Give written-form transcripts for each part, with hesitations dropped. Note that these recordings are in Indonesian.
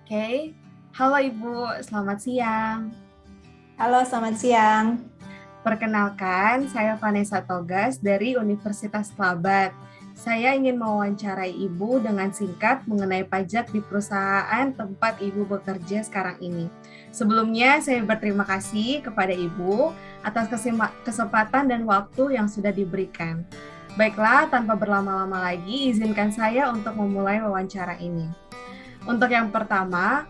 Oke, halo Ibu, selamat siang. Halo, selamat siang. Perkenalkan, saya Vanessa Togas dari Universitas Kelabat. Saya ingin mewawancarai Ibu dengan singkat mengenai pajak di perusahaan tempat Ibu bekerja sekarang ini. Sebelumnya, saya berterima kasih kepada Ibu atas kesempatan dan waktu yang sudah diberikan. Baiklah, tanpa berlama-lama lagi, izinkan saya untuk memulai wawancara ini. Untuk yang pertama,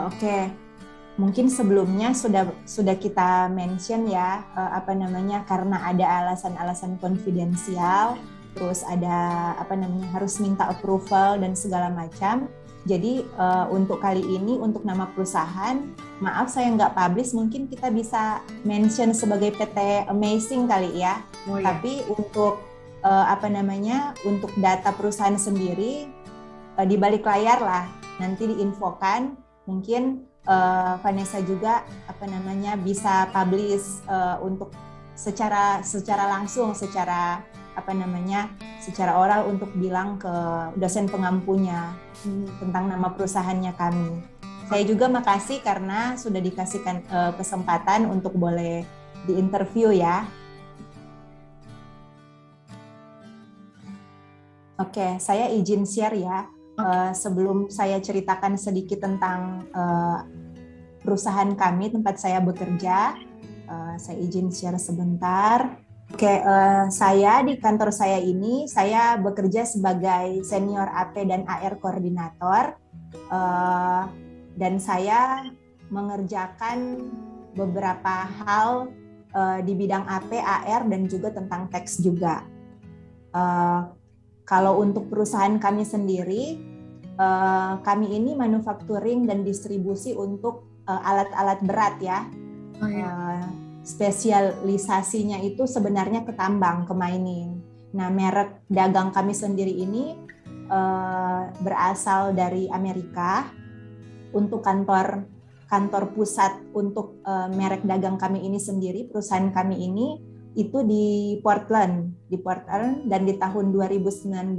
Oke, mungkin sebelumnya sudah kita mention ya, karena ada alasan-alasan konfidensial, terus ada harus minta approval dan segala macam. Jadi untuk kali ini untuk nama perusahaan, maaf saya nggak publish, mungkin kita bisa mention sebagai PT Amazing kali ya. oh ya. Tapi untuk untuk data perusahaan sendiri di balik layar lah nanti diinfokan. Mungkin Vanessa juga bisa publish untuk secara langsung, secara oral untuk bilang ke dosen pengampunya tentang nama perusahaannya kami. Saya juga makasih karena sudah dikasihkan kesempatan untuk boleh diinterview ya. Oke, saya izin share ya. Sebelum saya ceritakan sedikit tentang perusahaan kami, tempat saya bekerja, saya izin share sebentar. Oke, saya di kantor saya ini, saya bekerja sebagai senior AP dan AR koordinator, dan saya mengerjakan beberapa hal di bidang AP, AR, dan juga tentang teks juga. Kalau untuk perusahaan kami sendiri, kami ini manufacturing dan distribusi untuk alat-alat berat ya. Oh, ya. Spesialisasinya itu sebenarnya ke tambang, ke mining. Nah, merek dagang kami sendiri ini berasal dari Amerika. Untuk kantor pusat untuk merek dagang kami ini sendiri, perusahaan kami ini itu di Portland, dan di tahun 2019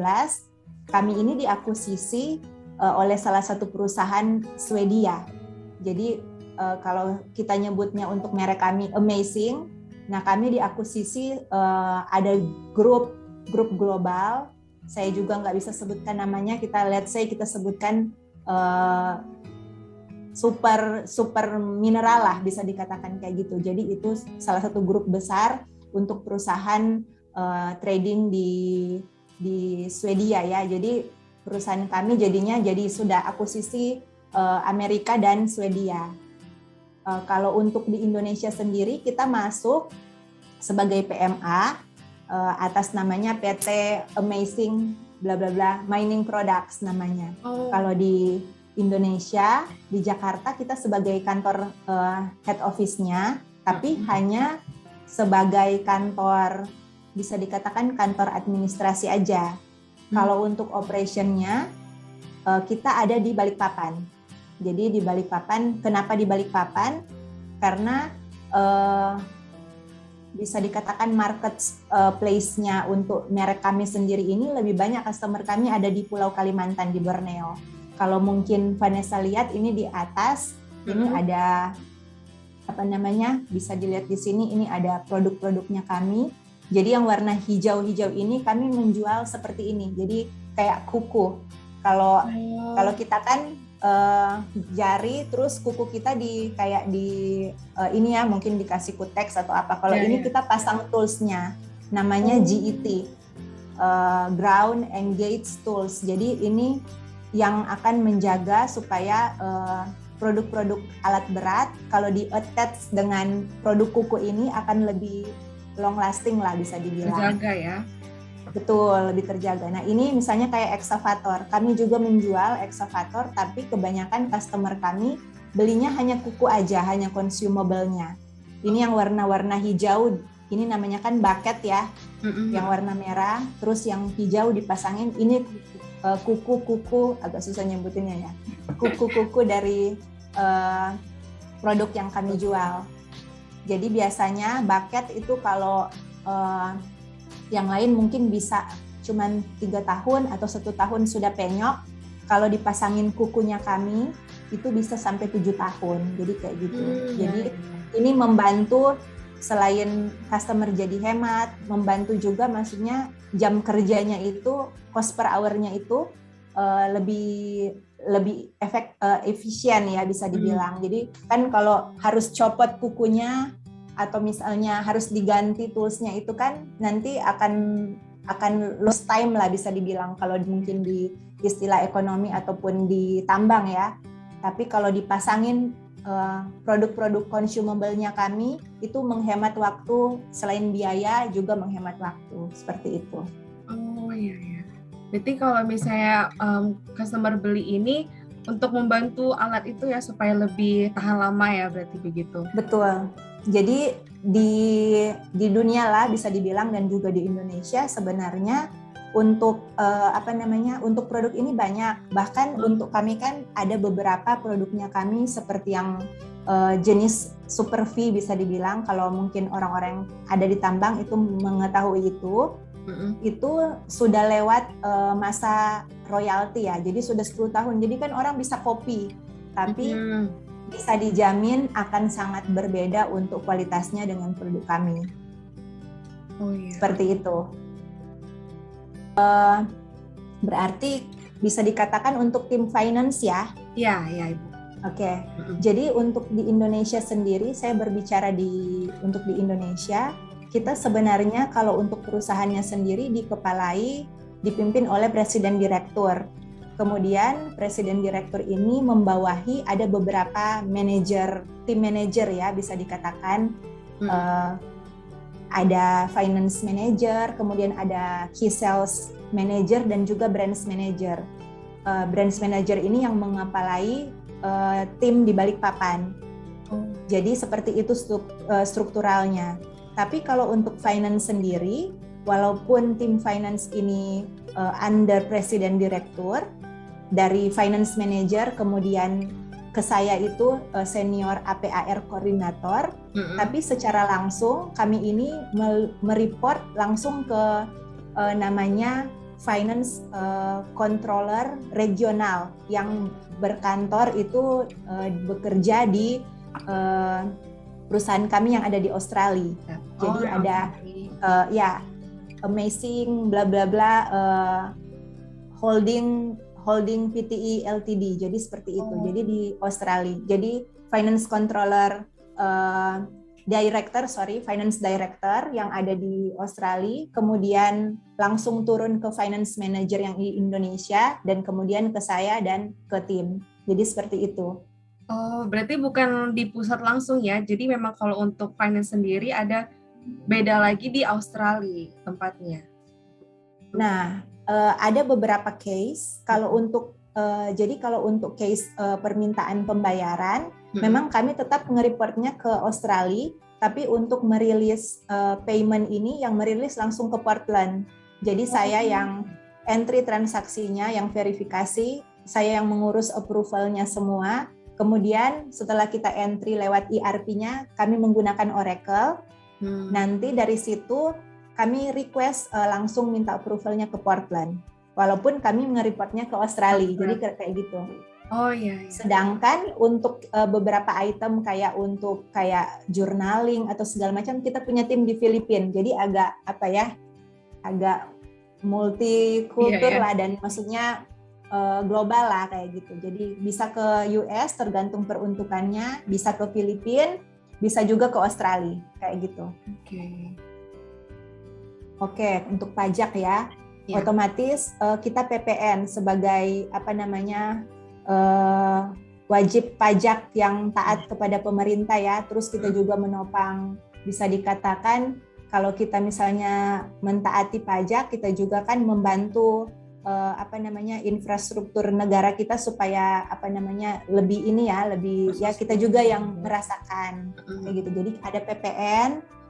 kami ini diakuisisi oleh salah satu perusahaan Swedia. Jadi kalau kita nyebutnya untuk merek kami Amazing, nah kami diakuisisi ada grup global. Saya juga nggak bisa sebutkan namanya. Let's say kita sebutkan super mineral lah, bisa dikatakan kayak gitu. Jadi itu salah satu grup besar untuk perusahaan trading di Swedia ya. Jadi perusahaan kami jadinya sudah akuisisi Amerika dan Swedia. Kalau untuk di Indonesia sendiri kita masuk sebagai PMA atas namanya PT Amazing bla bla bla Mining Products namanya. Kalau di Indonesia di Jakarta kita sebagai kantor head office-nya, tapi hanya sebagai kantor, bisa dikatakan kantor administrasi aja. Kalau untuk operation-nya, kita ada di Balikpapan. Jadi di Balikpapan, kenapa di Balikpapan? Karena bisa dikatakan market place-nya untuk merek kami sendiri ini lebih banyak customer kami ada di Pulau Kalimantan, di Borneo. Kalau mungkin Vanessa lihat ini di atas, ini ada bisa dilihat di sini, ini ada produk-produknya kami. Jadi yang warna hijau-hijau ini kami menjual seperti ini. Jadi kayak kuku. Kalau kita kan jari, terus kuku kita ini ya, mungkin dikasih kutex atau apa. Kalau ini kita pasang toolsnya, namanya GET, Ground Engage Tools. Jadi ini yang akan menjaga supaya produk-produk alat berat kalau di-attach dengan produk kuku ini akan lebih long lasting lah, bisa dibilang. Terjaga ya. Betul, lebih terjaga. Nah ini misalnya kayak excavator. Kami juga menjual excavator, tapi kebanyakan customer kami belinya hanya kuku aja, hanya consumable-nya. Ini yang warna-warna hijau, ini namanya kan bucket ya, yang warna merah, terus yang hijau dipasangin, ini kuku, agak susah nyebutinnya ya, kuku dari produk yang kami jual. Jadi biasanya bucket itu kalau yang lain mungkin bisa cuman 3 tahun atau 1 tahun sudah penyok. kalau dipasangin kukunya kami itu bisa sampai 7 tahun. Jadi kayak gitu. Jadi ini membantu selain customer jadi hemat, membantu juga maksudnya jam kerjanya itu, cost per hour-nya itu lebih efisien ya bisa dibilang. Jadi kan kalau harus copot kukunya atau misalnya harus diganti toolsnya itu kan nanti akan lost time lah bisa dibilang kalau mungkin di istilah ekonomi ataupun di tambang ya. Tapi kalau dipasangin produk-produk consumable-nya kami itu menghemat waktu, selain biaya juga menghemat waktu, seperti itu. Oh iya. Berarti kalau misalnya customer beli ini untuk membantu alat itu ya supaya lebih tahan lama ya, berarti begitu. Betul. Jadi di dunia lah bisa dibilang dan juga di Indonesia sebenarnya untuk untuk produk ini banyak. Bahkan untuk kami kan ada beberapa produknya kami seperti yang jenis Super V bisa dibilang, kalau mungkin orang-orang ada di tambang itu mengetahui itu sudah lewat masa royalti ya. Jadi sudah 10 tahun. Jadi kan orang bisa copy, tapi bisa dijamin akan sangat berbeda untuk kualitasnya dengan produk kami. Oh iya. Seperti itu. Berarti bisa dikatakan untuk tim finance ya? Iya, Ibu. Oke. Jadi untuk di Indonesia sendiri, saya berbicara untuk di Indonesia, kita sebenarnya kalau untuk perusahaannya sendiri dipimpin oleh presiden direktur. Kemudian presiden direktur ini membawahi ada beberapa tim manajer ya bisa dikatakan. Ada finance manager, kemudian ada key sales manager dan juga branch manager. Branch manager ini yang mengepalai tim di Balikpapan. Jadi seperti itu strukturalnya. Tapi kalau untuk finance sendiri, walaupun tim finance ini under presiden direktur, dari finance manager kemudian ke saya itu senior APAR koordinator, tapi secara langsung kami ini mereport langsung ke namanya finance controller regional yang berkantor itu bekerja di perusahaan kami yang ada di Australia. Jadi ada Amazing bla bla bla holding PTE Ltd. Jadi seperti itu. Jadi di Australia. Jadi finance controller finance director yang ada di Australia, kemudian langsung turun ke finance manager yang di Indonesia, dan kemudian ke saya dan ke tim. Jadi seperti itu. Oh, berarti bukan di pusat langsung ya. Jadi memang kalau untuk finance sendiri ada beda lagi di Australia tempatnya. Nah, ada beberapa case. Kalau untuk case permintaan pembayaran, memang kami tetap nge-reportnya ke Australia, tapi untuk merilis payment ini yang merilis langsung ke Portland. Jadi saya yang entry transaksinya, yang verifikasi, saya yang mengurus approval-nya semua. Kemudian setelah kita entry lewat ERP-nya, kami menggunakan Oracle. Nanti dari situ kami request langsung minta approval-nya ke Portland. Walaupun kami nge-reportnya ke Australia, jadi kayak gitu. Oh iya. Sedangkan untuk beberapa item kayak journaling atau segala macam, kita punya tim di Filipina. Jadi agak multikultur lah, dan maksudnya global lah kayak gitu. Jadi bisa ke US tergantung peruntukannya, bisa ke Filipina, bisa juga ke Australia kayak gitu. Oke, untuk pajak ya. Otomatis kita PPN sebagai wajib pajak yang taat kepada pemerintah ya. Terus kita juga menopang, bisa dikatakan kalau kita misalnya mentaati pajak, kita juga kan membantu infrastruktur negara kita supaya lebih kita juga yang merasakan kayak gitu. Jadi ada PPN,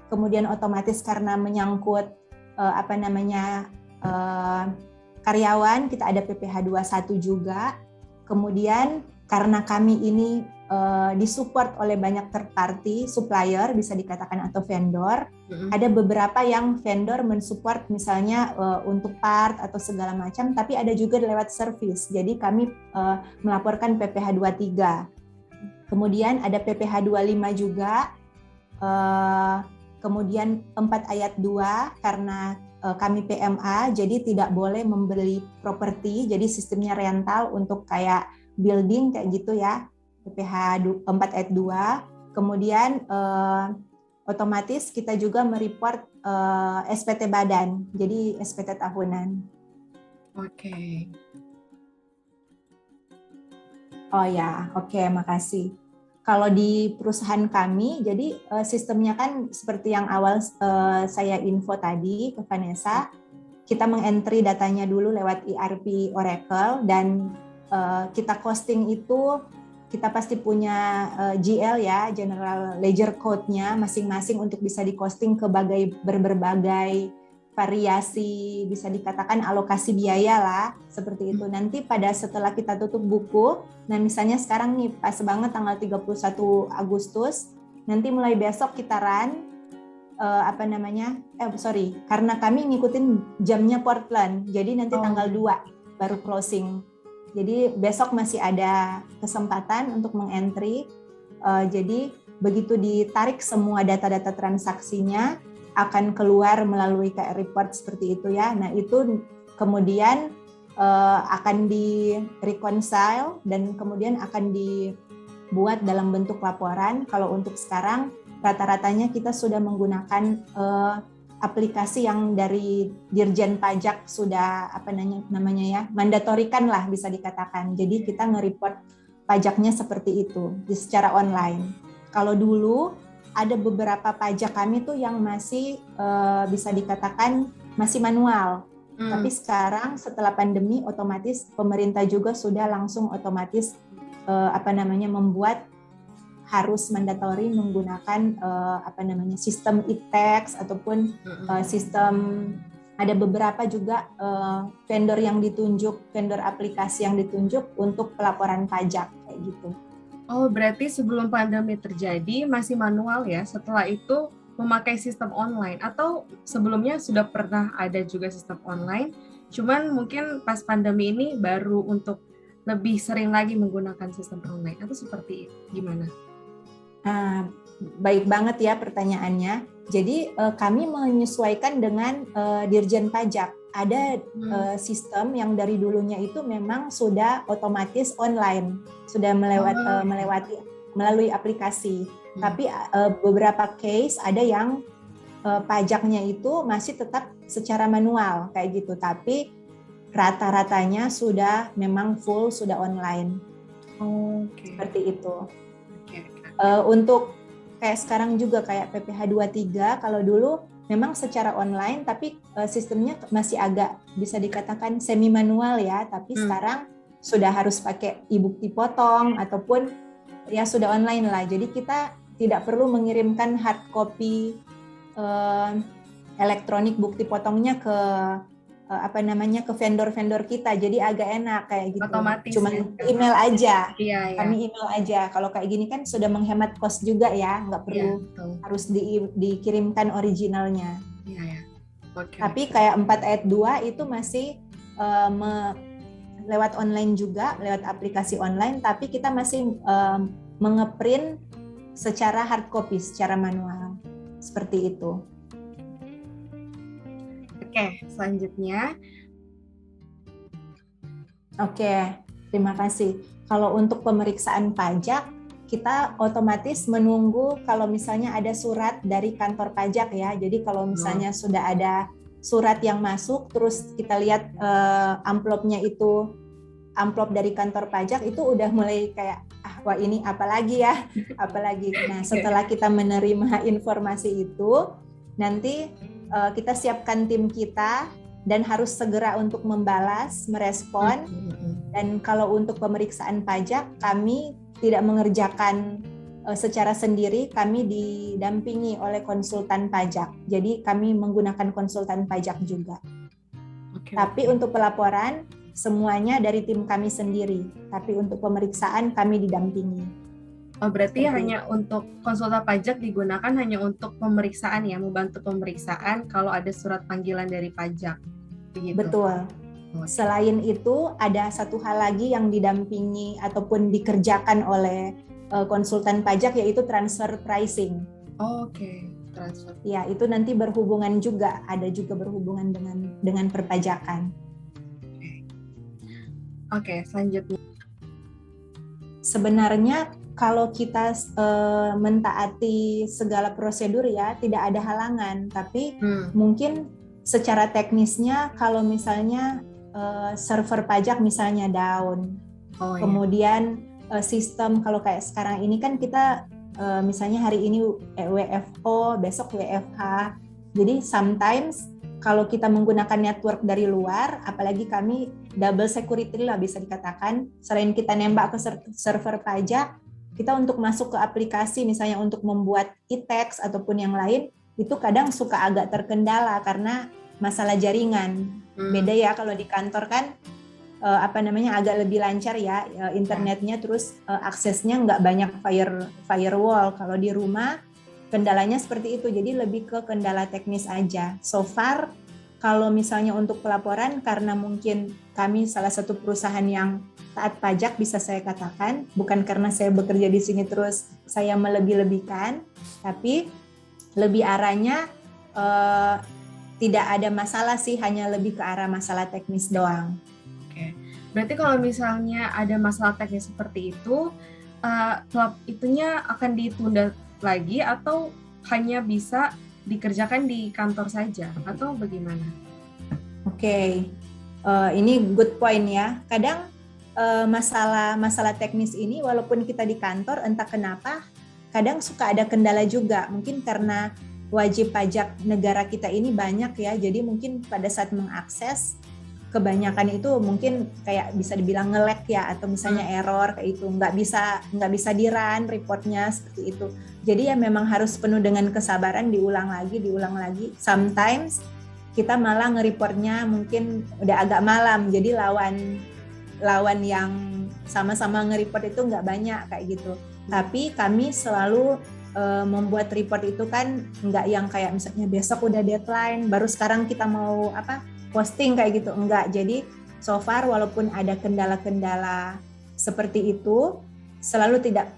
kemudian otomatis karena menyangkut karyawan, kita ada PPh 21 juga. Kemudian karena kami ini disupport oleh banyak third party, supplier bisa dikatakan atau vendor. Ada beberapa yang vendor mensupport misalnya untuk part atau segala macam, tapi ada juga lewat service. Jadi kami melaporkan PPh 23. Kemudian ada PPh 25 juga. Kemudian 4 ayat 2 karena kami PMA, jadi tidak boleh membeli properti, jadi sistemnya rental untuk kayak building kayak gitu ya. PPh 4 ayat 2, kemudian otomatis kita juga mereport SPT badan, jadi SPT tahunan. Oke. Oh ya, oke, makasih. Kalau di perusahaan kami, jadi sistemnya kan seperti yang awal saya info tadi ke Vanessa, kita mengentry datanya dulu lewat ERP Oracle, dan kita costing itu kita pasti punya GL ya, General Ledger Code-nya masing-masing untuk bisa di-costing ke berbagai variasi, bisa dikatakan alokasi biaya lah, seperti itu. Nanti pada setelah kita tutup buku, nah misalnya sekarang nih pas banget tanggal 31 Agustus, nanti mulai besok kita run, karena kami ngikutin jamnya Portland, jadi nanti tanggal 2 baru closing. Jadi besok masih ada kesempatan untuk mengentry. Jadi begitu ditarik semua data-data transaksinya akan keluar melalui kayak report seperti itu ya. Nah itu kemudian akan di reconcile dan kemudian akan dibuat dalam bentuk laporan. Kalau untuk sekarang rata-ratanya kita sudah menggunakan aplikasi yang dari Dirjen Pajak sudah mandatorikan lah bisa dikatakan. Jadi kita nge-report pajaknya seperti itu secara online. Kalau dulu ada beberapa pajak kami tuh yang masih bisa dikatakan masih manual. Tapi sekarang setelah pandemi otomatis pemerintah juga sudah langsung otomatis membuat harus mandatori menggunakan sistem e-tax ataupun sistem, ada beberapa juga vendor yang ditunjuk, vendor aplikasi yang ditunjuk untuk pelaporan pajak kayak gitu. Oh, berarti sebelum pandemi terjadi masih manual ya, setelah itu memakai sistem online, atau sebelumnya sudah pernah ada juga sistem online, cuman mungkin pas pandemi ini baru untuk lebih sering lagi menggunakan sistem online, atau seperti gimana? Baik banget ya pertanyaannya. Jadi kami menyesuaikan dengan Dirjen Pajak. Ada sistem yang dari dulunya itu memang sudah otomatis online, sudah melalui aplikasi. Tapi beberapa case ada yang pajaknya itu masih tetap secara manual kayak gitu. Tapi rata-ratanya sudah memang full sudah online. Seperti itu. Untuk kayak sekarang juga kayak PPh 23, kalau dulu memang secara online tapi sistemnya masih agak bisa dikatakan semi manual ya, tapi sekarang sudah harus pakai e-bukti potong ataupun ya sudah online lah. Jadi kita tidak perlu mengirimkan hard copy elektronik bukti potongnya ke ke vendor-vendor kita, jadi agak enak kayak gitu. Otomatis cuman ya, email aja. Iya. Kami email aja. Kalau kayak gini kan sudah menghemat cost juga ya, nggak perlu harus dikirimkan originalnya. Iya. Tapi kayak 4 ayat 2 itu masih lewat online juga, lewat aplikasi online, tapi kita masih mengeprint secara hard copy, secara manual. Seperti itu. Oke, selanjutnya. Oke, terima kasih. Kalau untuk pemeriksaan pajak, kita otomatis menunggu kalau misalnya ada surat dari kantor pajak ya. Jadi kalau misalnya sudah ada surat yang masuk, terus kita lihat amplopnya itu, amplop dari kantor pajak itu udah mulai kayak, wah ini apalagi ya, apalagi. Nah setelah kita menerima informasi itu, nanti kita siapkan tim kita dan harus segera untuk membalas, merespon. Dan kalau untuk pemeriksaan pajak, kami tidak mengerjakan secara sendiri, kami didampingi oleh konsultan pajak. Jadi kami menggunakan konsultan pajak juga. Tapi untuk pelaporan, semuanya dari tim kami sendiri. Tapi untuk pemeriksaan, kami didampingi. Oh, berarti Seperti hanya untuk konsultan pajak digunakan hanya untuk pemeriksaan ya, membantu pemeriksaan kalau ada surat panggilan dari pajak. Begitu. betul. Oke. Selain itu, ada satu hal lagi yang didampingi ataupun dikerjakan oleh konsultan pajak, yaitu transfer pricing. Oke, transfer. Ya, itu nanti berhubungan juga, ada juga berhubungan dengan perpajakan. Oke, selanjutnya. Sebenarnya kalau kita mentaati segala prosedur ya, tidak ada halangan. Tapi mungkin secara teknisnya, kalau misalnya server pajak misalnya down, kemudian sistem kalau kayak sekarang ini kan kita misalnya hari ini WFO, besok WFH. Jadi sometimes kalau kita menggunakan network dari luar, apalagi kami double security lah bisa dikatakan, selain kita nembak ke server pajak, kita untuk masuk ke aplikasi misalnya untuk membuat e-tax ataupun yang lain, itu kadang suka agak terkendala karena masalah jaringan. Beda ya kalau di kantor kan agak lebih lancar ya internetnya, terus aksesnya nggak banyak firewall. Kalau di rumah kendalanya seperti itu, jadi lebih ke kendala teknis aja. So far kalau misalnya untuk pelaporan, karena mungkin kami salah satu perusahaan yang taat pajak bisa saya katakan, bukan karena saya bekerja di sini terus saya melebih-lebihkan, tapi lebih arahnya tidak ada masalah sih, hanya lebih ke arah masalah teknis doang. Berarti kalau misalnya ada masalah teknis seperti itu, itunya akan ditunda lagi atau hanya bisa dikerjakan di kantor saja atau bagaimana? Oke, ini good point ya. Kadang masalah teknis ini walaupun kita di kantor entah kenapa kadang suka ada kendala juga. Mungkin karena wajib pajak negara kita ini banyak ya, jadi mungkin pada saat mengakses kebanyakan itu mungkin kayak bisa dibilang nge-lag ya, atau misalnya error kayak itu, nggak bisa di-run reportnya seperti itu. Jadi ya memang harus penuh dengan kesabaran, diulang lagi. Sometimes kita malah nge-reportnya mungkin udah agak malam, jadi lawan yang sama-sama nge-report itu nggak banyak kayak gitu. Tapi kami selalu membuat report itu kan nggak yang kayak misalnya besok udah deadline, baru sekarang kita mau posting kayak gitu, enggak. Jadi so far walaupun ada kendala-kendala seperti itu, selalu tidak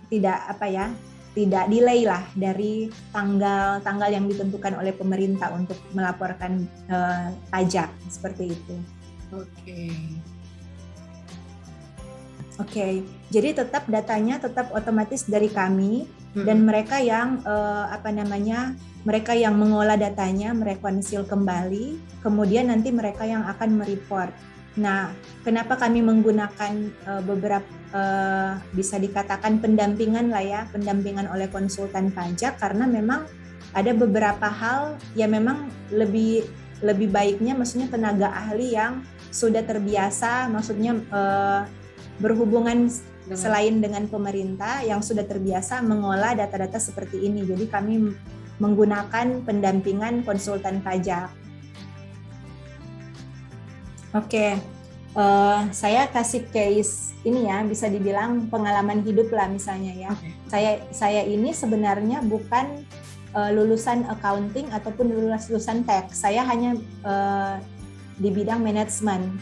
delay lah dari tanggal yang ditentukan oleh pemerintah untuk melaporkan pajak seperti itu. Oke. Jadi tetap datanya tetap otomatis dari kami, dan mereka yang mereka yang mengolah datanya, merekonsil kembali, kemudian nanti mereka yang akan mereport. Nah, kenapa kami menggunakan beberapa bisa dikatakan pendampingan lah ya, pendampingan oleh konsultan pajak, karena memang ada beberapa hal yang memang lebih baiknya, maksudnya tenaga ahli yang sudah terbiasa, maksudnya berhubungan selain dengan pemerintah yang sudah terbiasa mengolah data-data seperti ini. Jadi kami menggunakan pendampingan konsultan pajak. Oke, saya kasih case ini ya, bisa dibilang pengalaman hidup lah misalnya ya. Saya ini sebenarnya bukan lulusan accounting ataupun lulusan tax. Saya hanya di bidang manajemen.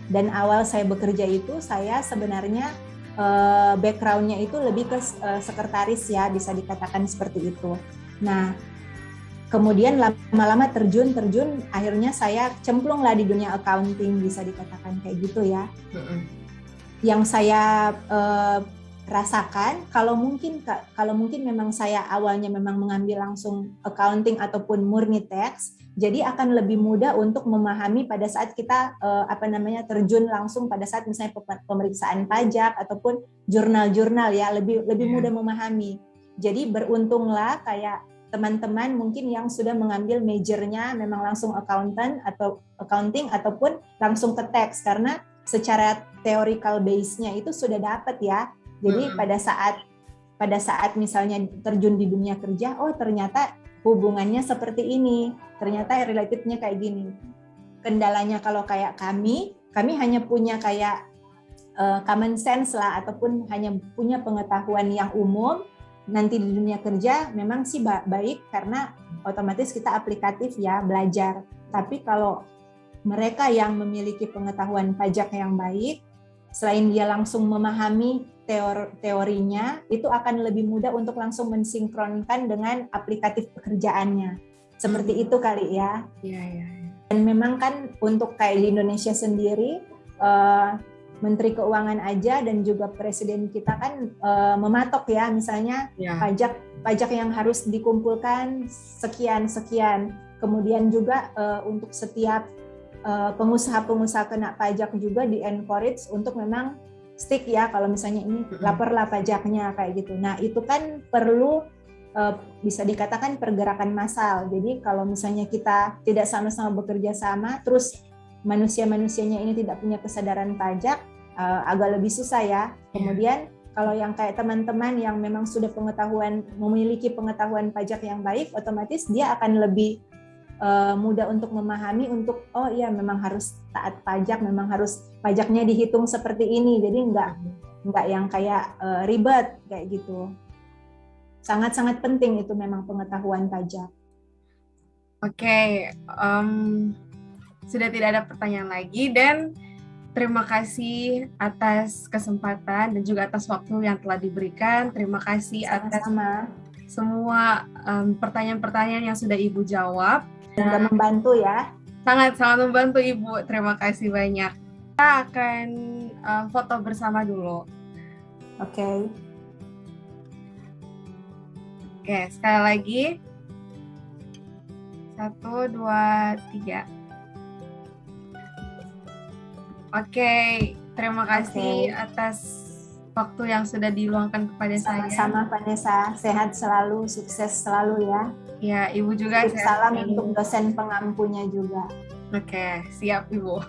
Dan awal saya bekerja itu saya sebenarnya background-nya itu lebih ke sekretaris ya, bisa dikatakan seperti itu. Nah, kemudian lama-lama terjun, akhirnya saya cemplung lah di dunia accounting, bisa dikatakan kayak gitu ya. Yang saya rasakan, kalau mungkin memang saya awalnya memang mengambil langsung accounting ataupun murni tax, jadi akan lebih mudah untuk memahami pada saat kita terjun langsung pada saat misalnya pemeriksaan pajak ataupun jurnal-jurnal ya, lebih mudah memahami. Jadi beruntunglah kayak teman-teman mungkin yang sudah mengambil majornya memang langsung accounting ataupun langsung ke tax, karena secara theoretical base-nya itu sudah dapat ya. Jadi pada saat misalnya terjun di dunia kerja, oh ternyata hubungannya seperti ini, ternyata relatednya kayak gini. Kendalanya kalau kayak kami hanya punya kayak common sense lah, ataupun hanya punya pengetahuan yang umum, nanti di dunia kerja memang sih baik karena otomatis kita aplikatif ya, belajar. Tapi kalau mereka yang memiliki pengetahuan pajak yang baik, selain dia langsung memahami teorinya, itu akan lebih mudah untuk langsung mensinkronkan dengan aplikatif pekerjaannya. Seperti itu kali ya. Iya. Dan memang kan untuk kayak di Indonesia sendiri, Menteri Keuangan aja dan juga Presiden kita kan mematok ya, misalnya pajak yang harus dikumpulkan sekian. Kemudian juga untuk setiap pengusaha-pengusaha kena pajak juga di encourage untuk memang stick ya, kalau misalnya ini laporlah pajaknya kayak gitu. Nah itu kan perlu bisa dikatakan pergerakan massal. Jadi kalau misalnya kita tidak sama-sama bekerja sama, terus manusia-manusianya ini tidak punya kesadaran pajak, agak lebih susah ya. Kemudian kalau yang kayak teman-teman yang memang sudah memiliki pengetahuan pajak yang baik, otomatis dia akan lebih mudah untuk memahami untuk memang harus taat pajak, memang harus pajaknya dihitung seperti ini. Jadi enggak yang kayak ribet kayak gitu. Sangat-sangat penting itu memang pengetahuan pajak. Oke. Sudah tidak ada pertanyaan lagi, dan terima kasih atas kesempatan dan juga atas waktu yang telah diberikan. Terima kasih atas semua pertanyaan-pertanyaan yang sudah Ibu jawab. Sudah membantu ya. Sangat-sangat membantu Ibu. Terima kasih banyak. Kita akan foto bersama dulu. Oke, sekali lagi. 1, 2, 3. Oke, terima kasih atas waktu yang sudah diluangkan kepada saya. Sama-sama Vanessa, sehat selalu, sukses selalu ya. Ya, Ibu juga sehat. Salam untuk dosen pengampunya juga. Oke, siap Ibu.